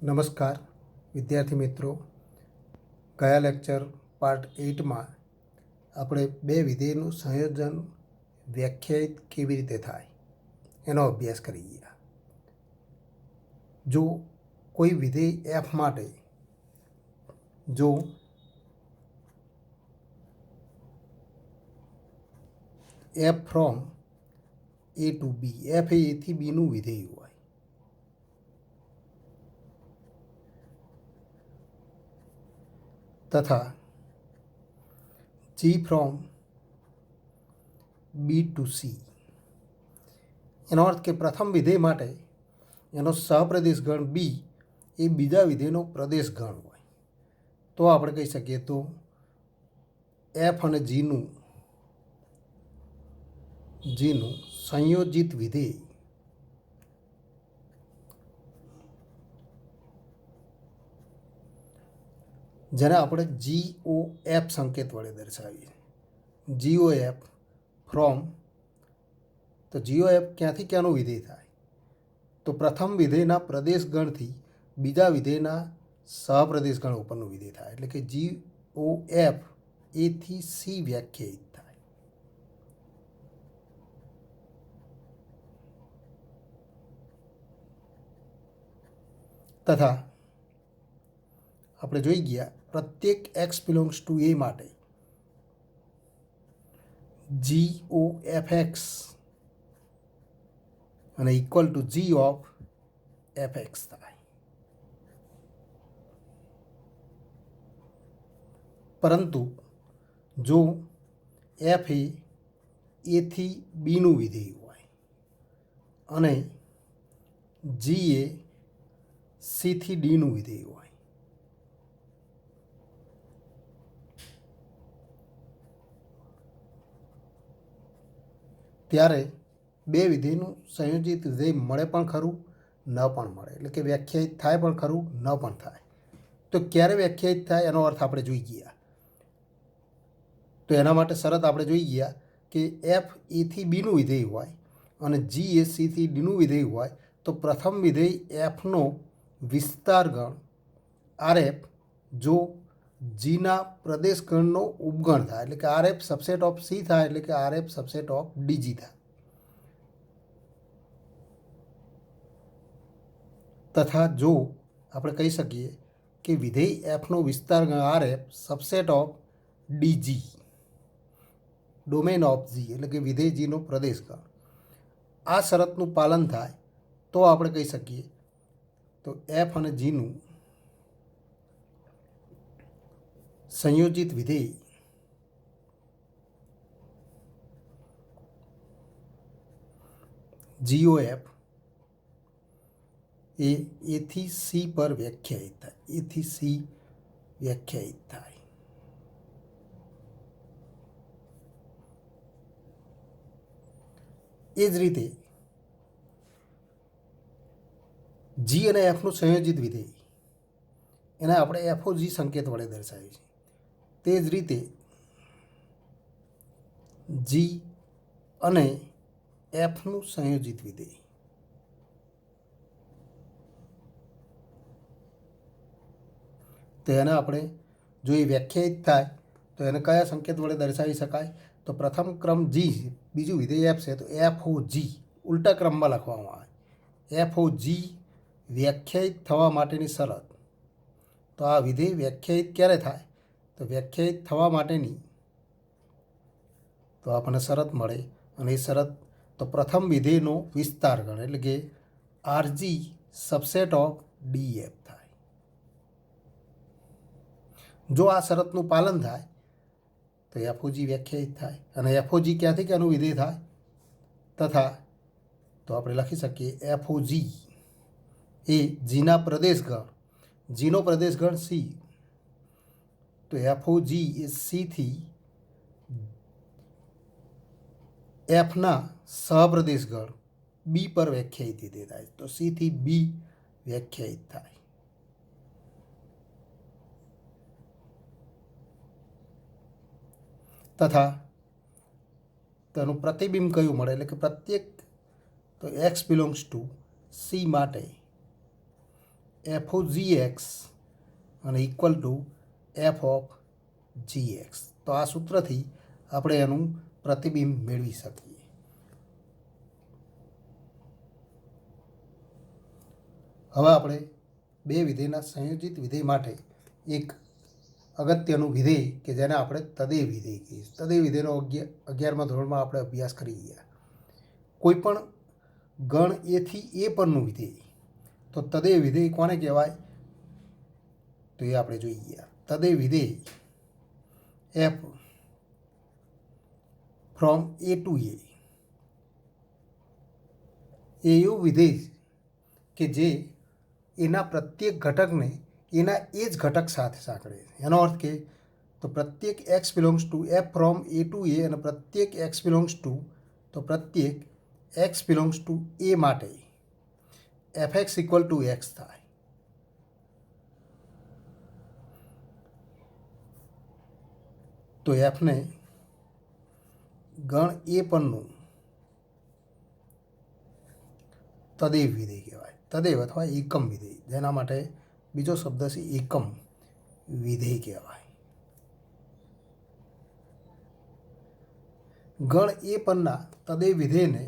નમસ્કાર વિદ્યાર્થી મિત્રો, ગયા લેક્ચર પાર્ટ 8માં આપણે બે વિધેયનું સંયોજન વ્યાખ્યાયિત કેવી રીતે થાય એનો અભ્યાસ કરી ગયા. જો કોઈ વિધેય f માટે જો f from a to b, f એ a થી b નું વિધેય હોય તથા g from b to c, એનો અર્થ કે પ્રથમ વિધેય માટે એનો સહપ્રદેશ ગણ b એ બીજા વિધેયનો પ્રદેશ ગણ હોય તો આપણે કહી શકીએ તો f અને gનું સંયોજિત વિધેય જેને આપણે GOF સંકેત વડે દર્શાવીએ. GOF ફ્રોમ, તો GOF ક્યાંથી ક્યાંનું વિધેય થાય? તો પ્રથમ વિધેયના પ્રદેશ ગણથી બીજા વિધેયના સહપ્રદેશ ગણ ઉપરનું વિધેય થાય. એટલે કે GOF A થી C વ્યાખ્યાયિત થાય. તથા આપણે જોઈ ગયા પ્રત્યેક x બિલોંગ્સ ટુ a માટે GOFX અને equal two G of fx થાય. પરંતુ જો f એ a થી b નું વિધેય હોય અને g એ c થી d નું વિધેય હોય ત્યારે બે વિધેયનું સંયોજિત વિધેય મળે પણ ખરું, ન પણ મળે. એટલે કે વ્યાખ્યાયિત થાય પણ ખરું, ન પણ થાય. તો ક્યારે વ્યાખ્યાયિત થાય એનો અર્થ આપણે જોઈ ગયા. તો એના માટે શરત આપણે જોઈ ગયા કે f a થી b નું વિધેય હોય અને g એ c થી d નું વિધેય હોય તો પ્રથમ વિધેય fનો વિસ્તાર ગણ rf જો gના પ્રદેશ ગણનો ઉપગણ થાય, એટલે કે rf સબસેટ ઓફ c થાય, એટલે કે rf સબસેટ ઓફ dg થાય. તથા જો આપણે કહી શકીએ કે વિધેય fનો વિસ્તાર ગણ rf subset of dg, domain of g, એટલે કે વિધેય gનો પ્રદેશ ગણ, આ શરતનું પાલન થાય તો આપણે કહી શકીએ તો f અને gનું સંયોજિત વિધેય GOF એ a થી c પર વ્યાખ્યાયિત થાય. a થી c વ્યાખ્યાયિત થાય. એ જ રીતે g અને fનું સંયોજિત વિધેય એને આપણે FOG સંકેત વડે દર્શાવીએ છીએ. તે જ રીતે g અને fનું સંયોજિત વિધેય તો એને આપણે જો એ વ્યાખ્યાયિત થાય તો એને કયા સંકેત વડે દર્શાવી શકાય? તો પ્રથમ ક્રમ g, બીજું વિધેય f છે તો FOG ઉલટા ક્રમમાં લખવામાં આવે. FOG વ્યાખ્યાયિત થવા માટેની શરત. તો આ વિધેય વ્યાખ્યાયિત ક્યારે થાય? તો વ્યાખ્યાયિત થવા માટેની તો આપણને શરત મળે અને એ શરત તો પ્રથમ વિધેયનો વિસ્તાર ગણ, એટલે કે RG સબસેટ ઓફ DF થાય. જો આ શરતનું પાલન થાય તો FOG વ્યાખ્યાયિત થાય. અને FOG ક્યાંથી ક્યાંનું વિધેય થાય? તથા તો આપણે લખી શકીએ FOG એ જીના પ્રદેશ ગણ, જીનો પ્રદેશ ગણ C, તો FOG એ C થી fના સહપ્રદેશ ગણ b પર વ્યાખ્યાયિત વિધેય થાય. તો C થી b વ્યાખ્યાયિત થાય. તથા તેનું પ્રતિબિંબ કયું મળે? એટલે કે પ્રત્યેક તો x બિલોંગ્સ ટુ c માટે એફ ઓ જી એક્સ અને equal to F of G X. તો આ સૂત્રથી આપણે એનું પ્રતિબિંબ મેળવી શકીએ. હવે આપણે બે વિધેયના સંયોજિત વિધેય માટે એક અગત્યનું વિધેય કે જેને આપણે તદેય વિધેય કહીએ. તદેય વિધેયનો 11મા ધોરણમાં આપણે અભ્યાસ કરી ગયા. કોઈ પણ ગણ એથી એ પરનું વિધેય, તો તદેય વિધેય કોને કહેવાય? તો એ આપણે જોઈ ગયા. તદેય વિધેય એફ ફ્રોમ એ ટુ એ એવું વિધેય કે જે એના પ્રત્યેક ઘટકને એના એ જ ઘટક સાથે સાંકળે. એનો અર્થ કે તો પ્રત્યેક x belongs to f from A to A અને પ્રત્યેક એક્સ બિલોંગ્સ ટુ એ માટે f x equal to x થાય. તો એફને ગણ એ પરનું તદેય વિધેય કહેવાય. તદેવ અથવા એકમ વિધેય, જેના માટે બીજો શબ્દ છે એકમ વિધેય કહેવાય. ગણ એ પરના તદેય વિધેયને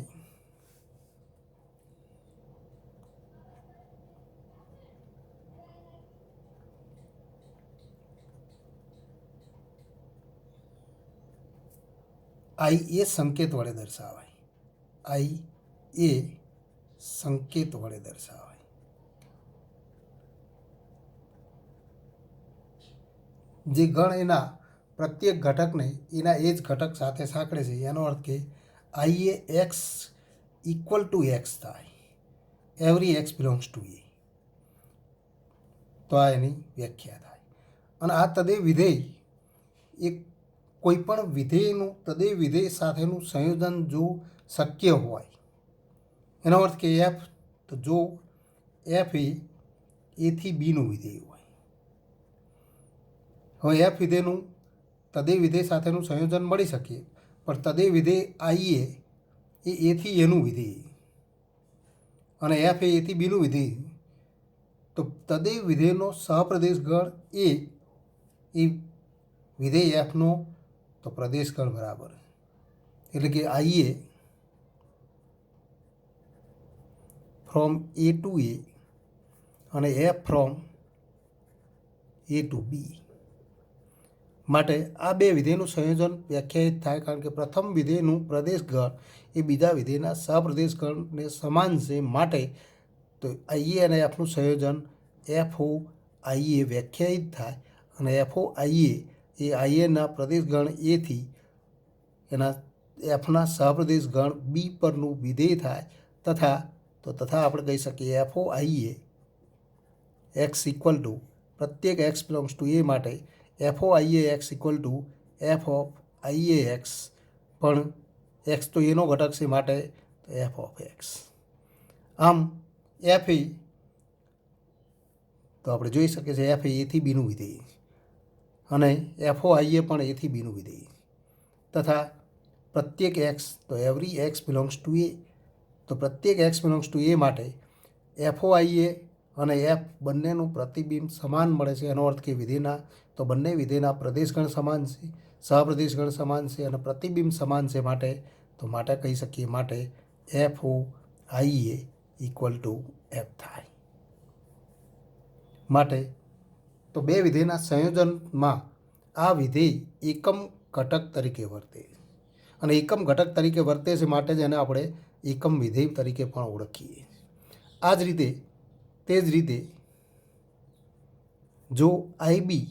આઈ એ સંકેત વડે દર્શાવાય. આઈ એ સંકેત વડે દર્શાવાય. જે ગણ એના પ્રત્યેક ઘટકને એના એ જ ઘટક સાથે સાંકળે છે. એનો અર્થ કે આઈ એ એક્સ ઇક્વલ ટુ એક્સ થાય. એવરી એક્સ બિલોંગ્સ ટુ એ. તો આ એની વ્યાખ્યા થાય. અને આ તદેય વિધેય એક કોઈ પણ વિધેયનું તદેય વિધેય સાથેનું સંયોજન જો શક્ય હોય, એનો અર્થ કે એફ, તો જો એફ એ એથી બીનું વિધેય હોય. હવે એફ વિધેયનું તદેય વિધેય સાથેનું સંયોજન મળી શકે, પણ તદેય વિધેય આઈ એ એથી એનું વિધેય અને એફ એ એથી બીનું વિધેય. તો તદેય વિધેયનો સહપ્રદેશ ગણ એ વિધેય એફનો તો પ્રદેશ ગણ બરાબર, એટલે કે આઈ એ ફ્રોમ એ ટુ એ અને એફ ફ્રોમ એ ટુ બી માટે આ બે વિધેયનું સંયોજન વ્યાખ્યાયિત થાય. કારણ કે પ્રથમ વિધેયનું પ્રદેશ ગણ એ બીજા વિધેયના સહપ્રદેશ ગણને સમાન છે. માટે તો આઈએ અને એફનું સંયોજન એફ ઓ આઈએ વ્યાખ્યાયિત થાય. અને એફ ઓ આઈએ એ આઈએના પ્રદેશ ગણ એથી એના એફના સહપ્રદેશ ગણ બી પરનું વિધેય થાય. તથા આપણે કહી શકીએ એફ ઓ આઈએ એક્સ ઇક્વલ ટુ પ્રત્યેક એક્સ બિલોંગ્સ ટુ એ માટે એફ ઓ આઈએ x equal to F of આઈએ એક્સ, પણ એક્સ તો એનો ઘટક છે માટે એફ ઓફ એક્સ. આમ એફ એ તો આપણે જોઈ શકીએ છીએ એફ એથી બીનું વિધેય અને એફ ઓ આઈએ પણ એથી બીનું વિધેય તથા પ્રત્યેક એક્સ તો એવરી એક્સ બિલોંગ્સ ટુ એ. તો પ્રત્યેક એક્સ બિલોંગ્સ ટુ એ માટે એફ ઓ આઈએ અને એફ બંનેનું પ્રતિબિંબ સમાન મળે છે. એનો અર્થ કે વિધેયના તો બંને વિધેયના પ્રદેશગણ સમાન છે, સહપ્રદેશગણ સમાન છે અને પ્રતિબિંબ સમાન છે. માટે કહી શકીએ માટે એફ ઓ આઈએ ઇક્વલ ટુ એફ થાય. માટે તો બે વિધેયના સંયોજનમાં આ વિધેય એકમ ઘટક તરીકે વર્તે અને એકમ ઘટક તરીકે વર્તે છે. માટે જ એને આપણે એકમ વિધેય તરીકે પણ ઓળખીએ. આ જ રીતે તે જ રીતે જો આઈ બી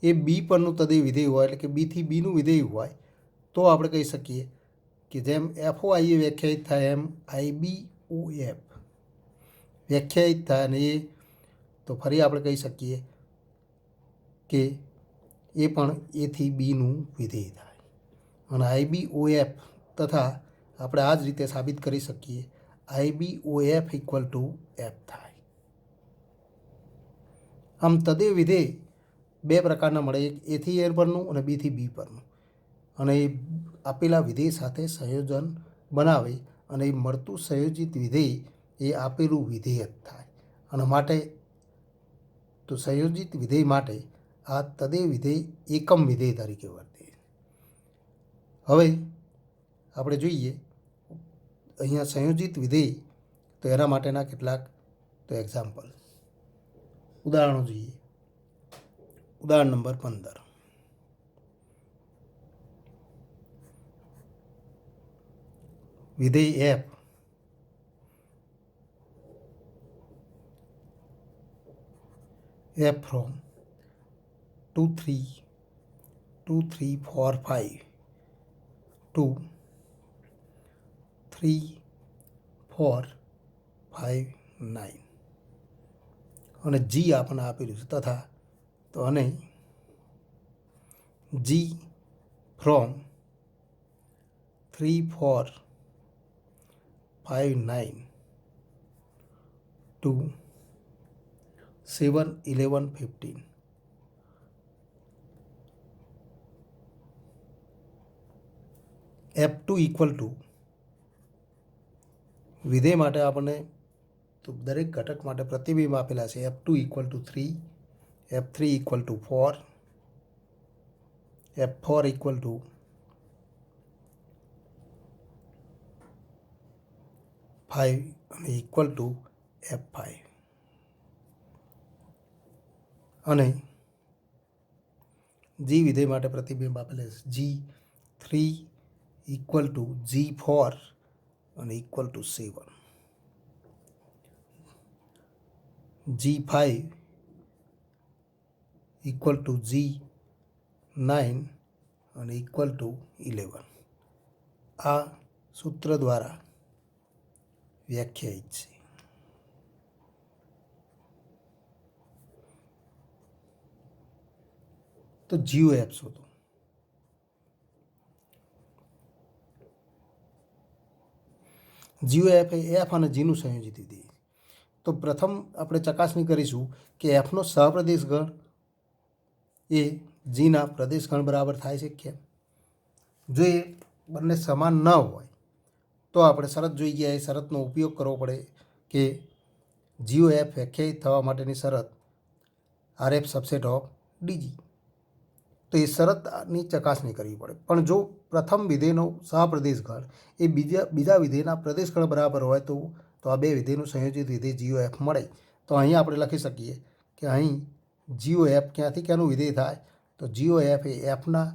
એ બી પરનું તદેય વિધેય હોય, એટલે કે બીથી બીનું વિધેય હોય, તો આપણે કહી શકીએ કે જેમ એફ ઓ આઈએ વ્યાખ્યાયિત થાય એમ આઈ બી ઓ એફ વ્યાખ્યાયિત થાય. અને એ તો ફરી આપણે કહી શકીએ કે એ પણ એથી બીનું વિધેય થાય. અને આઈ બી ઓ એફ તથા આપણે આ જ રીતે સાબિત કરી શકીએ I B o f equal to f થાય. આમ તદેય વિધેય બે પ્રકારના મળે, એક એથી એ પરનું અને બીથી બી પરનું. અને એ આપેલા વિધેય સાથે સંયોજન બનાવે અને એ મળતું સંયોજિત વિધેય એ આપેલું વિધેય જ થાય. અને માટે તો સંયોજિત વિધેય માટે આ તદેય વિધેય એકમ વિધેય તરીકે વર્તે. હવે આપણે જોઈએ અહીંયા સંયોજિત વિધેય, તો એના માટેના કેટલાક તો એક્ઝામ્પલ ઉદાહરણો જોઈએ. ઉદાહરણ નંબર 15. વિધેય f from 2 3 4 5 to 3 4 5 9 અને g આપણને આપેલું છે તથા, તો અને g from 3 4 5 9 to 7 11 15. F2 equal to વિધેય માટે આપણને તો દરેક ઘટક માટે પ્રતિબિંબ આપેલા છે. F2 equal to 3, F3 equal two 4, F4 equal to 5 અને ઇક્વલ ટુ F5. અને જી વિધેય માટે પ્રતિબિંબ આપેલા છે G3 ઇક્વલ ટુ G4 અને equal two 7, G5 equal to G9 અને ઇક્વલ ટુ 11. આ સૂત્ર દ્વારા વ્યાખ્યાયિત છે. તો જીઓ એફ શોધો. જીઓ એફ એ એફ અને જીનું સંયોજિત વિધેય. તો પ્રથમ આપણે ચકાસણી કરીશું કે એફનો સહપ્રદેશ ગણ એ જીના પ્રદેશ ગણ બરાબર થાય છે કેમ. જો એ બંને સમાન ન હોય તો આપણે શરત જોઈ ગયા, એ શરતનો ઉપયોગ કરવો પડે કે જીઓ એફ વ્યાખ્યાયિત થવા માટેની શરત RF સબસેટ ઓફ ડીજી. તો એ શરતની ચકાસણી કરવી પડે. પણ જો પ્રથમ વિધેયનો સહપ્રદેશ ગણ એ બીજા વિધેયના પ્રદેશ ગણ બરાબર હોય તો આ બે વિધેયનું સંયોજિત વિધેય જીઓ એફ મળે. તો અહીં આપણે લખી શકીએ કે અહીં જીઓ એફ ક્યાંથી ક્યાંનું વિધેય થાય, તો જીઓ એફ એ એફના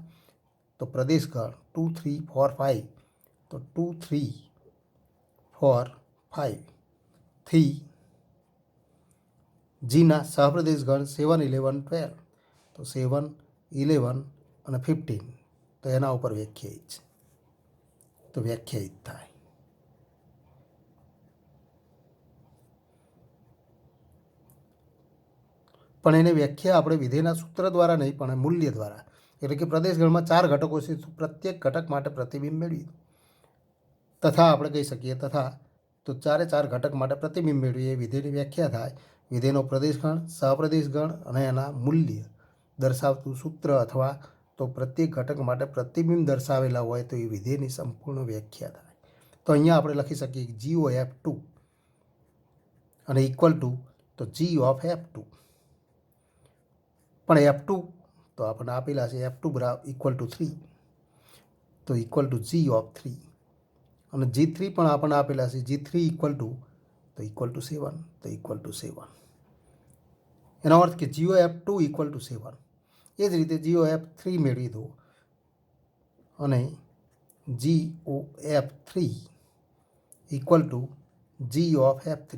તો પ્રદેશ ગણ 2 3 4 5, તો 2 3 4 5 થી જીના સહપ્રદેશ ગણ 7 11 12, તો 7 11 અને 15, તો એના ઉપર વ્યાખ્યાયિત છે. તો વ્યાખ્યાયિત થાય. પણ એને વ્યાખ્યા આપણે વિધેયના સૂત્ર દ્વારા નહીં પણ મૂલ્ય દ્વારા, એટલે કે પ્રદેશ ગણમાં 4 ઘટકો છે, પ્રત્યેક ઘટક માટે પ્રતિબિંબ મેળવી તથા આપણે કહી શકીએ તથા, તો 4 ઘટક માટે પ્રતિબિંબ મેળવી એ વિધેયની વ્યાખ્યા થાય. વિધેયનો પ્રદેશ ગણ, સહપ્રદેશ ગણ અને એના મૂલ્ય દર્શાવતું સૂત્ર અથવા તો પ્રત્યેક ઘટક માટે પ્રતિબિંબ દર્શાવેલા હોય તો એ વિધેયની સંપૂર્ણ વ્યાખ્યા થાય. તો અહીંયા આપણે લખી શકીએ જીઓ F2 અને ઇક્વલ ટુ તો જી ઓફ F2. પણ F2 તો આપણને આપેલા છે F2 બરાબર ઇક્વલ ટુ 3, તો ઇક્વલ ટુ જી ઓફ 3. અને G3 પણ આપણને આપેલા છે G3 ઇક્વલ ટુ 7, તો ઇક્વલ ટુ 7. એનો અર્થ કે જીઓ F2 ઇક્વલ ટુ 7. એ જ રીતે જીઓ F3 મેળવી દો અને G F3 equal to G of F3.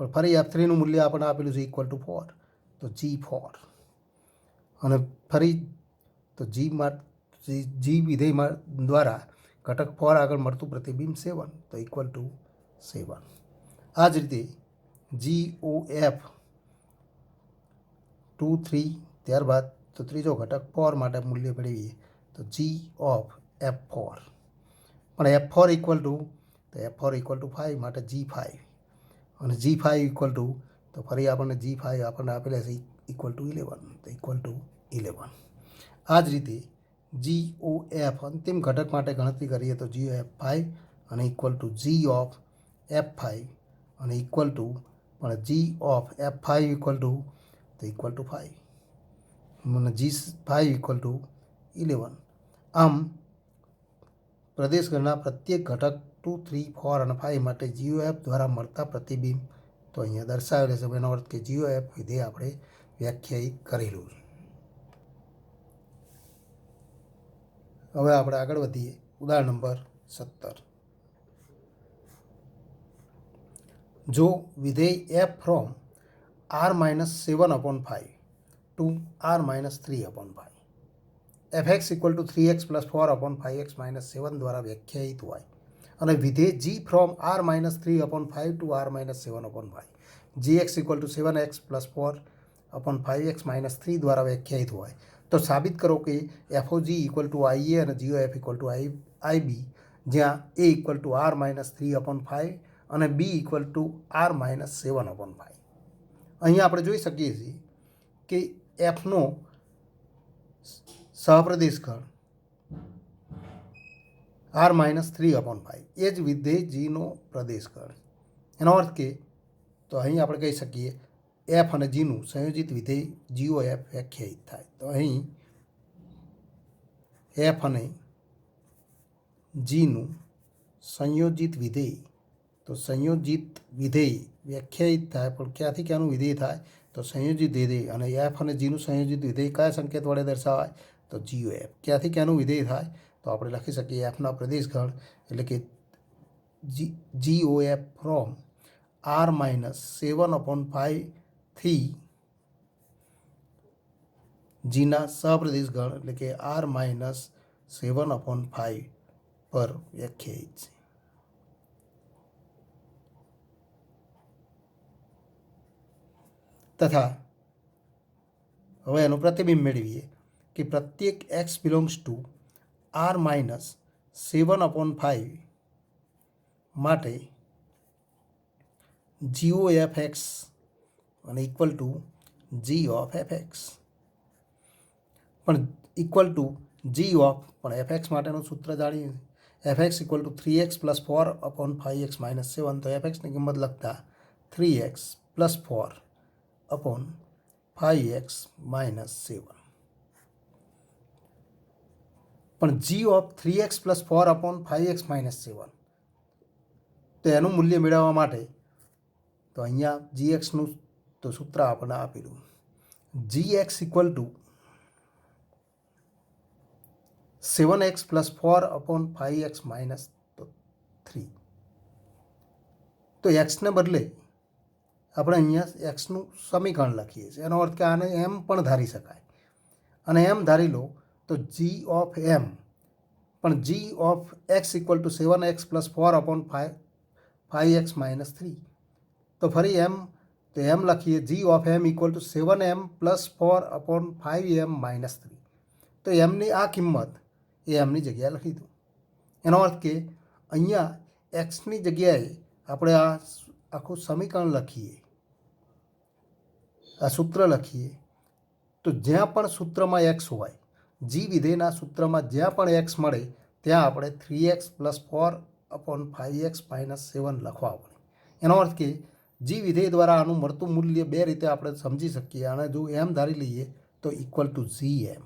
પણ ફરી F3નું મૂલ્ય આપણને આપેલું છે ઇક્વલ ટુ 4, તો G4. અને ફરી તો જી વિધેય દ્વારા ઘટક 4 આગળ મળતું પ્રતિબિંબ 7, તો ઇક્વલ ટુ 7. આ જ રીતે જીઓ એફ 2 3 ત્યારબાદ તો ત્રીજો ઘટક 4 માટે મૂલ્ય મેળવીએ તો જી ઓફ F4. પણ F4 ઇક્વલ ટુ તો F4 ઇક્વલ ટુ 5 માટે G5 અને G5 ઇક્વલ ટુ તો ફરી આપણને G5 આપણને આપેલા છે ઇક્વલ ટુ 11, તો ઇક્વલ ટુ 11. આ જ રીતે જીઓ એફ અંતિમ ઘટક માટે ગણતરી કરીએ તો જીઓ F5 અને equal to G of F5 અને ઇક્વલ ટુ પણ g of F5 equal to તો ઇક્વલ ટુ 5 અને G5 ઇક્વલ ટુ 11. આમ પ્રદેશગણના પ્રત્યેક ઘટક 2, 3, 4 અને 5 માટે GOF દ્વારા મળતા પ્રતિબિંબ તો અહીંયા દર્શાવેલ છે. એનો અર્થ કે GOF વિધેય આપણે વ્યાખ્યાયિત કરેલું છે. હવે આપણે આગળ વધીએ. ઉદાહરણ નંબર 17. જો વિધેય f from r-7/5 to r-3/5 fx equal to 3x + 4/5x - 7 દ્વારા વ્યાખ્યાયિત હોય અને વિધેય g from r-3/5 to r-7/5 gx equal to 7x + 4/5x - 3 દ્વારા વ્યાખ્યાયિત હોય તો સાબિત કરો કે FOG ઇક્વલ ટુ IA અને GOF ઇક્વલ ટુ IB, જ્યાં a ઇક્વલ ટુ r-3/5 અને b ઇક્વલ ટુ r-7/5. અહીંયા આપણે જોઈ શકીએ છીએ કે એફનો સહપ્રદેશગણ r-3/5 એ જ વિધેય જીનો પ્રદેશગણ. એનો અર્થ કે તો અહીં આપણે કહી શકીએ એફ અને જીનું સંયોજિત વિધેય GOF વ્યાખ્યાયિત થાય. તો અહીં એફ અને જીનું સંયોજિત વિધેય તો સંયોજિત વિધેય વ્યાખ્યાયિત થાય. પણ ક્યાંથી ક્યાંનું વિધેય થાય તો સંયોજિત વિધેય. અને એફ અને જીનું સંયોજિત વિધેય કયા સંકેત વડે દર્શાવાય તો GOF. ક્યાંથી ક્યાંનું વિધેય થાય તો આપણે લખી શકીએ એફના પ્રદેશગણ એટલે કે GOF ફ્રોમ r-7/5 થી જીના સહપ્રદેશગણ એટલે કે r-7/5 પર વ્યાખ્યાયિત છે. તથા હવે એનું પ્રતિબિંબ મેળવીએ કે પ્રત્યેક x બિલોંગ્સ ટુ r-7/5 માટે GOFX અને equal two G of FX પણ ઇક્વલ ટુ G ઓફ પણ FX માટેનું સૂત્ર જાણીએ. FX equal to 3x + 4/5x - 7. તો FXની કિંમત લખતા 3x + 4/5x - 7. પણ G ઓફ 3x + 4/5x - 7 તો એનું મૂલ્ય મેળવવા માટે તો અહીંયા GXનું તો સૂત્ર આપણે આપેલું GX equal to 7x + 4/5x - 3. તો એક્સને બદલે આપણે અહીંયા એક્સનું સમીકરણ લખીએ છીએ. એનો અર્થ કે આને એમ પણ ધારી શકાય અને એમ ધારી લો તો G ઓફ એમ પણ G of x equal two 7x + 4/5x - 3. તો ફરી એમ તો એમ લખીએ G of M equal to 7m + 4/5m - 3. તો એમની આ કિંમત એ એમની જગ્યાએ લખી દઉં. એનો અર્થ કે અહીંયા એક્સની જગ્યાએ આપણે આ આખું સમીકરણ લખીએ, આ સૂત્ર લખીએ તો જ્યાં પણ સૂત્રમાં એક્સ હોય, જી વિધેયના સૂત્રમાં જ્યાં પણ એક્સ મળે ત્યાં આપણે 3x + 4/5x - 7 લખવા પડે. એનો અર્થ કે જી વિધેય દ્વારા આનું મળતું મૂલ્ય બે રીતે આપણે સમજી શકીએ. અને જો એમ ધારી લઈએ તો ઇક્વલ ટુ GM,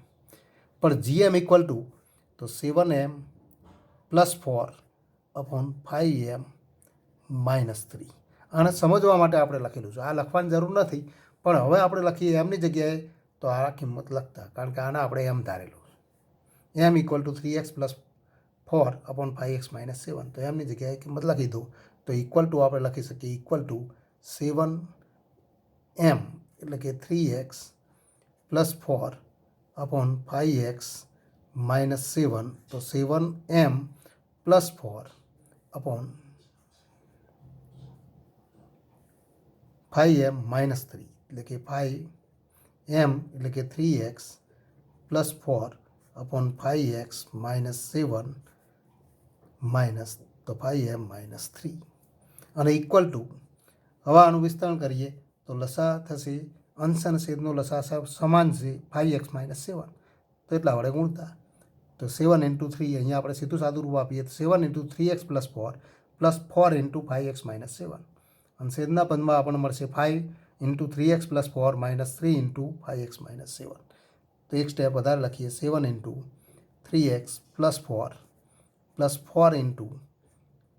પણ GM ઇક્વલ ટુ તો 7m + 4/5m - 3. આને સમજવા માટે આપણે લખેલું છે. આ લખવાની જરૂર નથી, પણ હવે આપણે લખીએ એમની જગ્યાએ તો આ કિંમત લખતા, કારણ કે આને આપણે એમ ધારેલું છે m equal to 3x + 4/5x - 7. તો એમની જગ્યાએ કિંમત લખી દો તો ઇક્વલ ટુ આપણે લખી શકીએ ઇક્વલ ટુ 7m એટલે કે 3x + 4/5x - 7. તો 7m + 4/5m - 3 એટલે કે 5m એટલે કે 3x + 4/5x - 7 માઇનસ તો 5m - 3 અને ઇક્વલ ટુ હવે આનું વિસ્તરણ કરીએ તો લસા થશે અંશ અને છેદનો લસા સમાન છે 5x - 7. તો એટલા વડે ગુણતા તો 7 × 3 અહીંયા આપણે સીધું સાદું રૂપ આપીએ તો 7 × 3x + 4 + 4 × 5x - 7 અને છેદના પદમાં આપણને મળશે 5 इंटू 3x + 4 - 3 इंटू 5x - 7। तो एक स्टेप વધારે લખીએ 7 into 3x + 4 + 4 into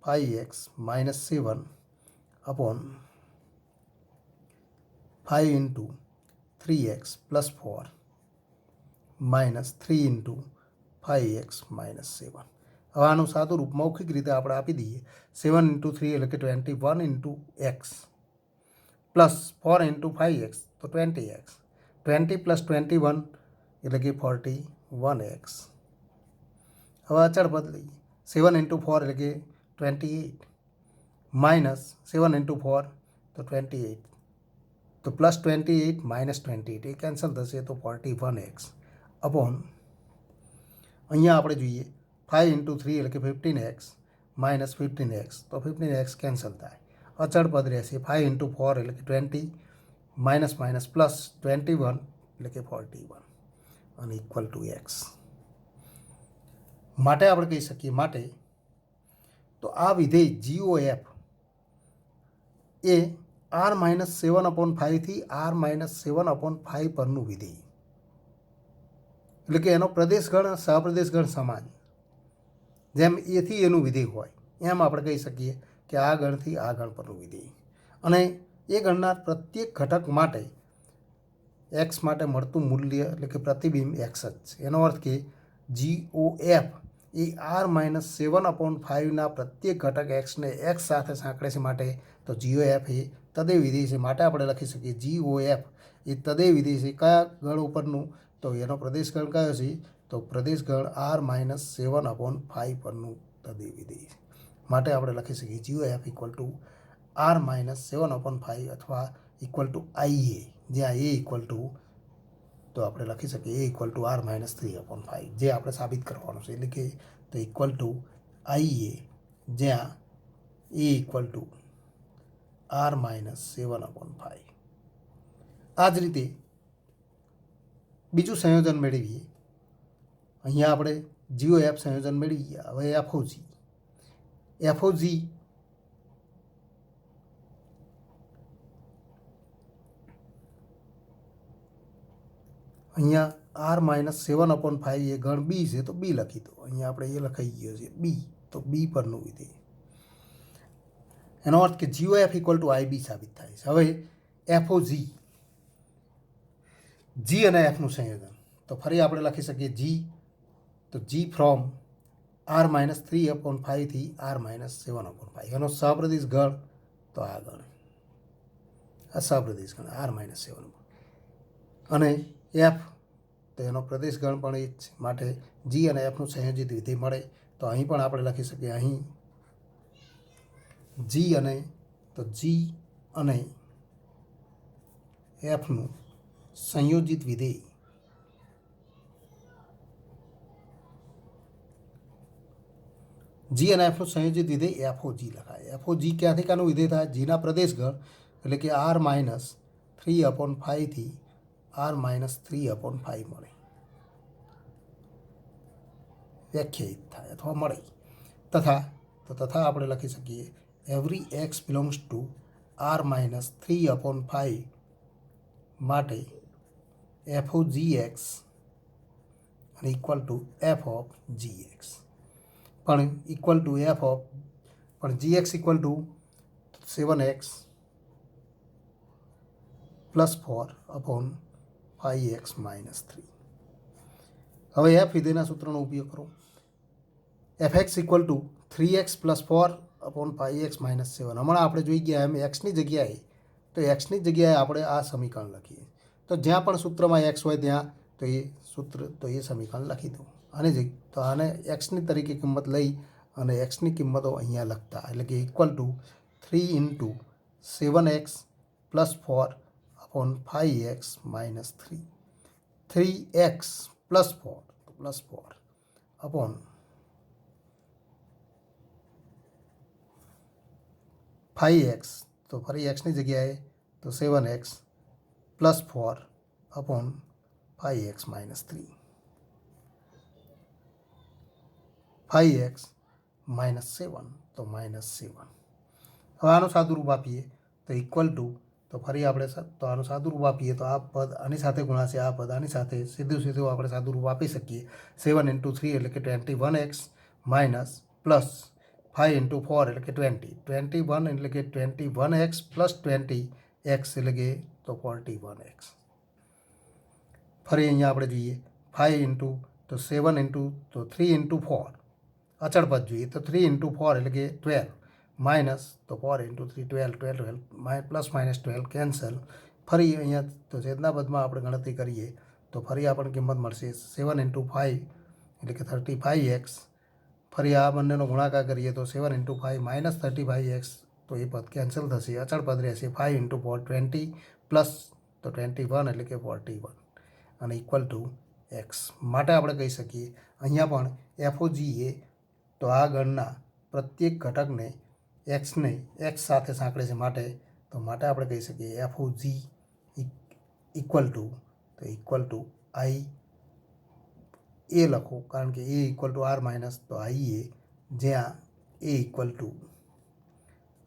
5x - 7 upon 5 into 3x + 4 - 3 into 5x - 7। હવે આનું સાદું રૂપ મૌખિક રીતે આપણે આપી દઈએ 7 इंटू 3 એટલે કે 21 into x plus 4 into 5x तो 20x 20 + 21 એટલે કે 41x। હવે અચળ પદ લઈએ 7 इंटू 4 એટલે કે 28 माइनस 7 इंटू 4 तो 28 तो +28 - 28 એ કેન્સલ થશે તો 41x अपॉन અહીંયા આપણે જોઈએ 5 इंटू 3 એટલે કે 15x - 15x તો 15x કેન્સલ થાય। અચળ પદ રહેશે 5 इंटू 4 એટલે કે 20 માઇનસ પ્લસ 21 એટલે કે 41 અને ઇક્વલ ટુ x। માટે આપણે કહી શકીએ માટે તો આ વિધેય GOF એ r-7/5 થી r-7/5 પરનું વિધેય એટલે કે એનો પ્રદેશગણ સહપ્રદેશગણ સમાન જેમ એથી એનું વિધેય હોય એમ આપણે કહી શકીએ કે આ ગણથી આ ગણ પરનું વિધેય અને એ ગણના પ્રત્યેક ઘટક માટે એક્સ માટે મળતું મૂલ્ય એટલે કે પ્રતિબિંબ એક્સ જ છે। એનો અર્થ કે GOF એ r-7/5ના પ્રત્યેક ઘટક એક્સને એક્સ સાથે સાંકળે છે માટે તો GOF એ તદેય વિધેય છે। માટે આપણે લખી શકીએ GOF એ તદેય વિધેય છે। કયા ગણ ઉપરનું તો એનો પ્રદેશગણ કયો છે તો પ્રદેશગણ r-7/5 પરનું તદેય વિધેય છે। માટે આપણે લખી શકીએ GOF ઇક્વલ ટુ r-7/5 અથવા ઇક્વલ ટુ IA જ્યાં a ઇક્વલ ટુ તો આપણે લખી શકીએ a ઇક્વલ ટુ r-3/5 જે આપણે સાબિત કરવાનું છે એટલે કે તો ઇક્વલ ટુ IA જ્યાં a ઇક્વલ ટુ r-7/5। આ જ રીતે બીજું સંયોજન મેળવીએ અહીંયા આપણે GOF સંયોજન મેળવી ગયા। હવે FOG અહીંયા r-7/5 એ ગણ બી છે તો બી લખી દો। અહીંયા આપણે એ લખાઈ ગયો છે બી તો બી પરનું વિધેય એનો અર્થ કે GOF ઇક્વલ ટુ IB સાબિત થાય છે। હવે FOG જી અને એફનું સંયોજન તો ફરી આપણે લખી શકીએ જી તો જી ફ્રોમ r-3/5 થી r-7/5 એનો સહપ્રદેશ ગણ તો આ ગણ આ સહપ્રદેશ ગણ r-7 અને એફ તો એનો પ્રદેશ ગણ પણ એ જ છે। માટે જી અને એફનું સંયોજિત વિધેય મળે તો અહીં પણ આપણે લખી શકીએ અહીં જી અને એફનું સંયોજિત વિધેય જી અને એફનું સંયોજિત વિધેય FOG લખાય। FOG ક્યાંથી કાનું વિધેય થાય જીના પ્રદેશગણ એટલે કે r-3/5 થી r-3/5 મળે વ્યાખ્યાયિત થાય અથવા મળે તથા આપણે લખી શકીએ every x belongs two r-3/5 માટે FOGX અને ઇક્વલ ટુ f(g(x) પણ ઇક્વલ ટુ પણ gx equal to 7x + 4 upon 5x - 3। હવે f વિધેયના સૂત્રનો ઉપયોગ કરો fx equal to 3x + 4 upon 5x - 7। હમણાં આપણે જોઈ ગયા એમ એક્સની જગ્યાએ આપણે આ સમીકરણ લખીએ તો જ્યાં પણ સૂત્રમાં એક્સ હોય ત્યાં તો એ સમીકરણ લખી દો આને એક્સની તરીકે કિંમત લઈ અને એક્સની કિંમતો અહીંયા લખતા એટલે કે equal to 3 into 7x + 4 upon 5x - 3 3x + 4 upon 5x તો ફરી એક્સની જગ્યાએ તો 7x + 4 अपॉन 5x - 3 5x - 7 તો -7। હવે આનું સાદું રૂપ આપીએ તો ઇક્વલ ટુ તો ફરી આપણે તો આનું સાદુરૂપ આપીએ તો આ પદ આની સાથે ગુણાશે, આ પદ આની સાથે, સીધું સીધું આપણે સાદુરૂપ આપી શકીએ. 7 × 3 એટલે કે 21x માઇનસ પ્લસ 5 × 4 એટલે કે 20. 21 એટલે કે 21x પ્લસ 20x એટલે કે તો 41x. ફરી અહીંયા આપણે જોઈએ 5 × તો 7 × તો 3 × 4 અચળ પદ જોઈએ તો 3 × 4 એટલે કે 12 માઇનસ તો 4 × 3 12 પ્લસ માઇનસ 12 કેન્સલ. ફરી અહીંયા તો છેદના પદમાં આપણે ગણતરી કરીએ તો ફરી આપણને કિંમત મળશે 7 × 5 એટલે કે 35x. ફરી આ બંનેનો ગુણાકાર કરીએ તો 7 × 5 માઇનસ 35x તો એ પદ કેન્સલ થશે. અચળ પદ રહેશે 5 × 4 20 પ્લસ તો 21 એટલે કે 41 અને ઇક્વલ ટુ x. માટે આપણે કહી શકીએ અહીંયા પણ એફઓજી એ તો આ ગણના પ્રત્યેક ઘટકને એક્સને એક્સ સાથે સાંકળે છે માટે આપણે કહી શકીએ એફઓજી ઇક્વલ ટુ આઈ એ લખો, કારણ કે એ ઇક્વલ ટુ આર માઇનસ તો આઈ એ, જ્યાં એ ઇક્વલ ટુ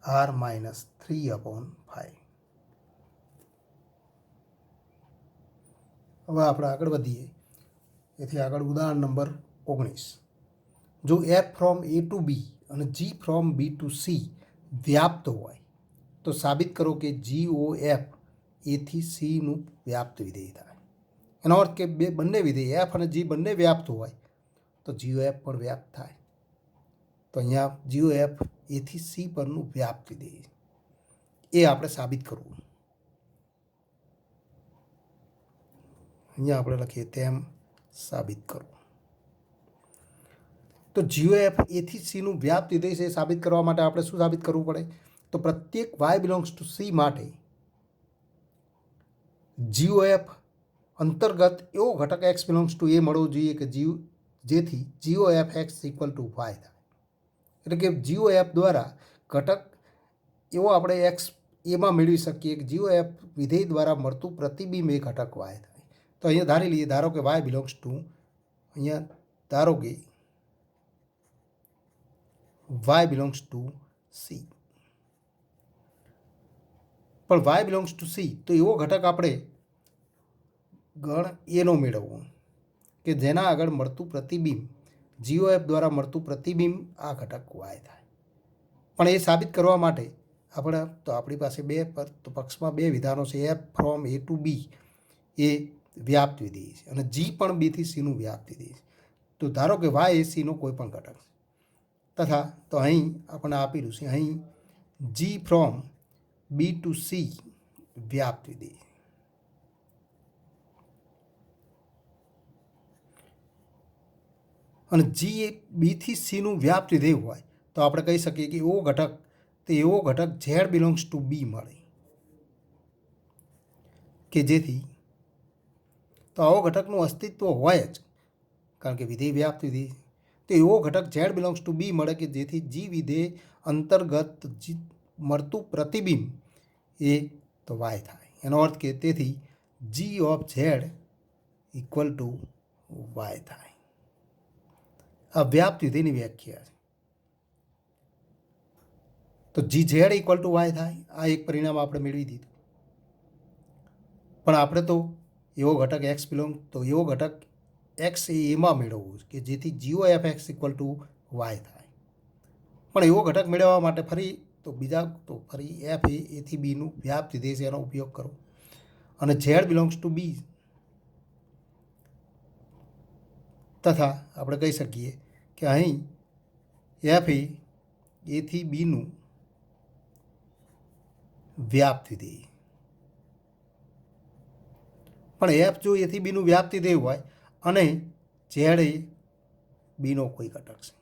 આર માઇનસ 3/5. હવે આપણે આગળ વધીએ. એથી આગળ ઉદાહરણ નંબર 19. જો એફ ફ્રોમ એ ટુ બી અને જી ફ્રોમ બી ટુ સી વ્યાપ્ત હોય તો સાબિત કરો કે GOF એથી સીનું વ્યાપ્ત વિધેય થાય. એનો અર્થ કે બંને વિધેય એફ અને જી બંને વ્યાપ્ત હોય તો GOF પણ વ્યાપ્ત થાય. તો અહીંયા GOF એથી સી પરનું વ્યાપ્ત વિધેય એ આપણે સાબિત કરવું. અહીંયા આપણે લખીએ તેમ સાબિત કરવું. તો GOF એથી સીનું વ્યાપ્ત વિધેય છે સાબિત કરવા માટે આપણે શું સાબિત કરવું પડે? તો પ્રત્યેક y બિલોંગ્સ ટુ સી માટે GOF અંતર્ગત એવો ઘટક x બિલોંગ્સ ટુ એ મળવો જોઈએ કે જેથી GOF x equal to y થાય. એટલે કે GOF દ્વારા ઘટક એવો આપણે x એમાં મેળવી શકીએ કે GOF વિધેય દ્વારા મળતું પ્રતિબિંબ એ ઘટક y થાય. તો અહીંયા ધારી લઈએ, ધારો કે y બિલોંગ્સ ટુ અહીંયા ધારો કે y બિલોંગ્સ ટુ સી. પણ y બિલોંગ્સ ટુ સી તો એવો ઘટક આપણે ગણ એનો મેળવવો કે જેના આગળ મળતું પ્રતિબિંબ GOF દ્વારા મળતું પ્રતિબિંબ આ ઘટક y થાય. પણ એ સાબિત કરવા માટે આપણી પાસે પક્ષમાં બે વિધાનો છે. એફ ફ્રોમ એ ટુ બી એ વ્યાપ્ત વિધેય છે અને જી પણ બીથી સીનું વ્યાપ્ત વિધેય છે. તો ધારો કે y એ સીનો કોઈ પણ ઘટક છે તથા તો અહીં આપણને આપેલું છે અહીં જી ફ્રોમ બી ટુ સી વ્યાપ્ત વિધેય. અને જી એ બીથી સીનું વ્યાપ્ત વિધેય હોય તો આપણે કહી શકીએ કે એવો ઘટક ઝેડ બિલોંગ્સ ટુ બી મળે કે જેથી તો આવો ઘટકનું અસ્તિત્વ હોય જ, કારણ કે વિધેય વ્યાપ્ત વિધેય. તો એવો ઘટક ઝેડ બિલોંગ્સ ટુ બી મળે કે જેથી જી વિધેય અંતર્ગત મળતું પ્રતિબિંબ એ તો y થાય. એનો અર્થ કે તેથી g of z equal to y થાય. આ વ્યાપ્ત વિધેયની વ્યાખ્યા છે. તો g Z equal to y થાય. આ એક પરિણામ આપણે મેળવી દીધું. પણ આપણે તો એવો ઘટક એક્સ તો એવો ઘટક એક્સ એ એમાં મેળવવું કે જેથી GOF x equal to y થાય. પણ એવો ઘટક મેળવવા માટે ફરી એફ એથી બીનું વ્યાપ્ત વિધેય છે એનો ઉપયોગ કરો અને ઝેડ બિલોંગ્સ ટુ બી તથા આપણે કહી શકીએ કે અહીં એફ એથી બીનું વ્યાપ્ત વિધેય. પણ એફ જો એથી બીનું વ્યાપ્ત વિધેય હોય અને ઝેડ એ બીનો કોઈ ઘટક છે,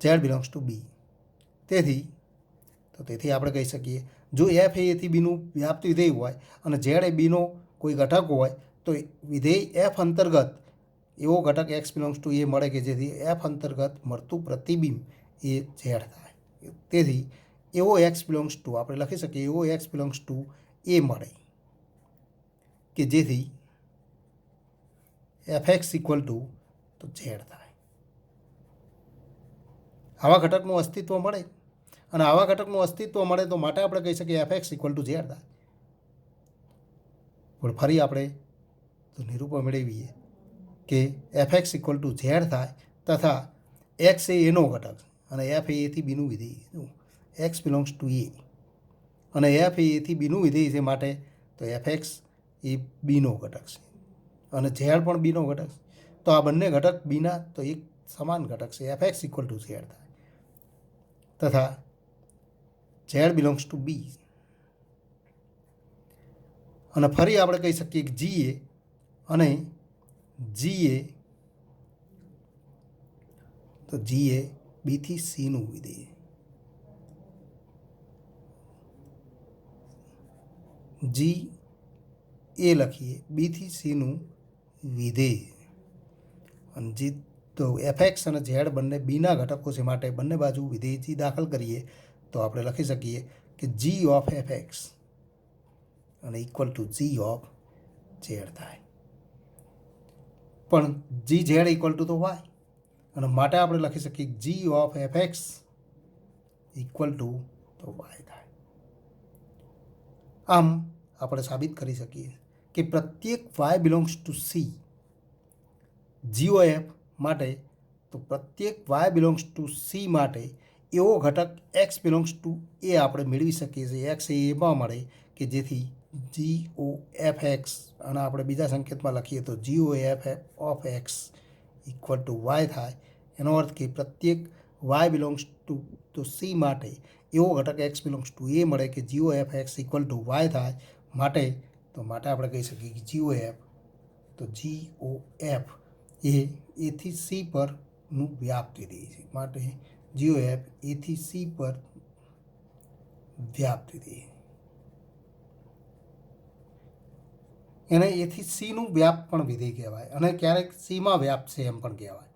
ઝેડ બિલોંગ્સ ટુ બી. તેથી આપણે કહી શકીએ જો એફ એથી બીનું વ્યાપ્ત વિધેય હોય અને ઝેડ એ બીનો કોઈ ઘટક હોય તો વિધેય એફ અંતર્ગત એવો ઘટક એક્સ બિલોંગ્સ ટુ એ મળે કે જેથી એફ અંતર્ગત મળતું પ્રતિબિંબ એ ઝેડ થાય. તેથી એવો એક્સ બિલોંગ્સ ટુ આપણે લખી શકીએ એવો એક્સ બિલોંગ્સ ટુ એ મળે કે જેથી એફ એક્સ ઇક્વલ ટુ તો ઝેડ થાય. આવા ઘટકનું અસ્તિત્વ મળે અને આવા ઘટકનું અસ્તિત્વ મળે તો માટે આપણે કહી શકીએ એફ ઇક્વલ ટુ ઝેડ થાય. પણ ફરી આપણે તો નિરૂપણ મેળવીએ કે એફ ઇક્વલ ટુ ઝેડ થાય તથા એક્સ એ એનો ઘટક અને એફ એથી બીનું વિધેય, એક્સ બિલોંગ્સ ટુ એ અને એફ એથી બીનું વિધેય છે માટે તો એફ એ બીનો ઘટક છે અને ઝેડ પણ બીનો ઘટક છે. તો આ બંને ઘટક બીના તો એક સમાન ઘટક છે. એફ ઇક્વલ ટુ ઝેડ થાય તથા ઝેડ બિલોંગ્સ ટુ બી. અને ફરી આપણે કહી શકીએ કે જી એ અને જી એ તો જી એ બીથી સીનું વિધેય, જી એ લખીએ બીથી સીનું વિધેય અને જી તો એફ અને ઝેડ બંને બીના ઘટકો છે માટે બંને બાજુ વિધેય જી દાખલ કરીએ તો આપણે લખી શકીએ કે જી ઓફ એફ અને equal to G of Z થાય. પણ જી ઝેડ ઇક્વલ ટુ તો વાય અને માટે આપણે લખી શકીએ G of F equal to તો વાય થાય. આમ આપણે સાબિત કરી શકીએ કે પ્રત્યેક Y belongs to C G O માટે તો પ્રત્યેક વાય બિલોંગ્સ ટુ સી માટે એવો ઘટક એક્સ બિલોંગ્સ ટુ એ આપણે મેળવી શકીએ છીએ. એક્સ એમાં મળે કે જેથી જીઓ એફ એક્સ અને આપણે બીજા સંકેતમાં લખીએ તો g o f of x equal to y થાય. એનો અર્થ કે પ્રત્યેક વાય બિલોંગ્સ ટુ તો સી માટે એવો ઘટક એક્સ બિલોંગ્સ ટુ એ મળે કે g o f x equal to y થાય. માટે આપણે કહી શકીએ કે જીઓ એફ તો જીઓ એફ એ એથી સી પરનું વ્યાપ્ત વિધેય છે માટે જીઓ એફ એથી સી પર વ્યાપ્ત વિધેય એને એથી સીનું વ્યાપ પણ વિધેય કહેવાય અને ક્યારેક સીમાં વ્યાપ છે એમ પણ કહેવાય.